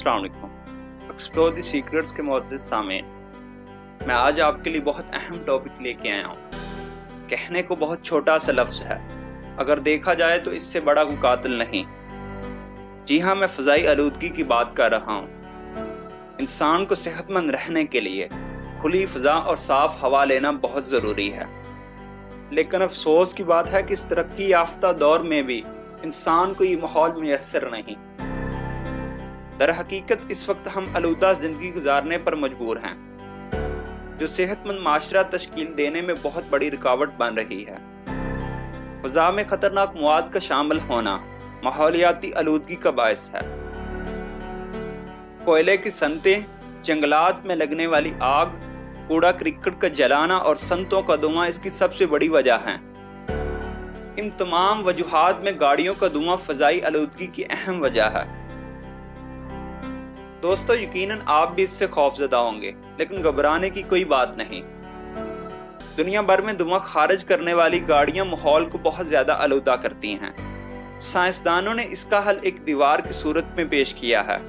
अस्सलाम वालेकुम। Explore the secrets के मुअज़्ज़िज़ सामीन, मैं आज आपके लिए बहुत अहम टॉपिक लेके आया हूँ। कहने को बहुत छोटा सा लफ्ज़ है, अगर देखा जाए तो इससे बड़ा कोई कातिल नहीं। जी हाँ, मैं फ़ज़ाई आलूदगी की बात कर रहा हूँ। इंसान को सेहतमंद रहने के लिए खुली फ़ज़ा और साफ़ हवा लेना बहुत ज़रूरी है, लेकिन अफसोस की बात है कि इस तरक्की याफ्ता दौर में भी इंसान को ये माहौल मुयस्सर नहीं। दर हकीकत इस वक्त हम आलूदा ज़िंदगी गुजारने पर मजबूर हैं, जो सेहतमंद माशरा तश्कील देने में बहुत बड़ी रुकावट बन रही है। फ़ज़ा में ख़तरनाक मवाद का शामिल होना माहौलियाती आलूदगी का बायस है। कोयले की सनतें, जंगलात में लगने वाली आग, कूड़ा करकट का जलाना और संतों का धुआं इसकी सबसे बड़ी वजह हैं। इन तमाम वजूहात में गाड़ियों का धुआं फ़ज़ाई आलूदगी की अहम वजह है। दोस्तों, यकीनन आप भी इससे खौफज़दा होंगे, लेकिन घबराने की कोई बात नहीं। दुनिया भर में धुआं खारिज करने वाली गाड़ियां माहौल को बहुत ज़्यादा आलूदा करती हैं। साइंसदानों ने इसका हल एक दीवार की सूरत में पेश किया है,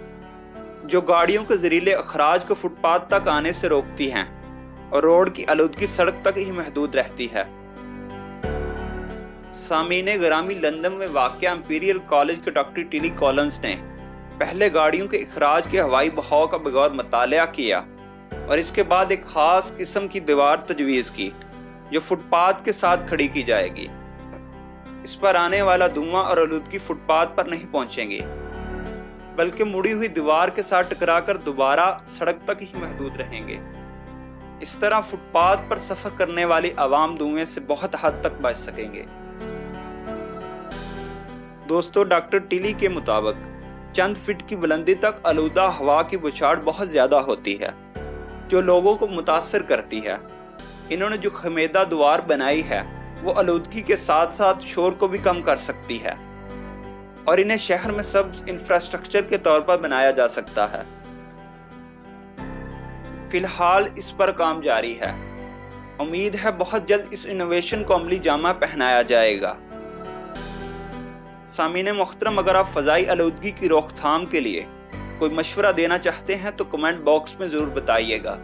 जो गाड़ियों के ज़रीले अखराज को फुटपाथ तक आने से रोकती हैं और रोड की आलूदगी सड़क तक ही महदूद रहती है। सामीने ग्रामी, लंदन में वाक़या इंपीरियल कॉलेज के डॉक्टर टिली कॉलिन्स ने पहले गाड़ियों के इखराज के हवाई बहाव का बगौर मुतालिया किया और इसके बाद एक ख़ास किस्म की दीवार तजवीज़ की, जो फुटपाथ के साथ खड़ी की जाएगी। इस पर आने वाला धुआं और आलूदगी फुटपाथ पर नहीं पहुंचेंगे, बल्कि मुड़ी हुई दीवार के साथ टकराकर दोबारा सड़क तक ही महदूद रहेंगे। इस तरह फुटपाथ पर सफ़र करने वाली आवाम धुएं से बहुत हद तक बच सकेंगे। दोस्तों, डॉक्टर टिली के मुताबिक चंद फीट की बुलंदी तक आलूदा हवा की बौछार बहुत ज़्यादा होती है, जो लोगों को मुतासर करती है। इन्होंने जो खमेदा दीवार बनाई है वो आलूदगी के साथ साथ शोर को भी कम कर सकती है और इन्हें शहर में सब्ज इंफ्रास्ट्रक्चर के तौर पर बनाया जा सकता है। फिलहाल इस पर काम जारी है। उम्मीद है बहुत जल्द इस इनोवेशन को अमली जामा पहनाया जाएगा। सामीने मोहतरम, अगर आप फ़ज़ाई आलूदगी की रोकथाम के लिए कोई मशवरा देना चाहते हैं तो कमेंट बॉक्स में ज़रूर बताइएगा।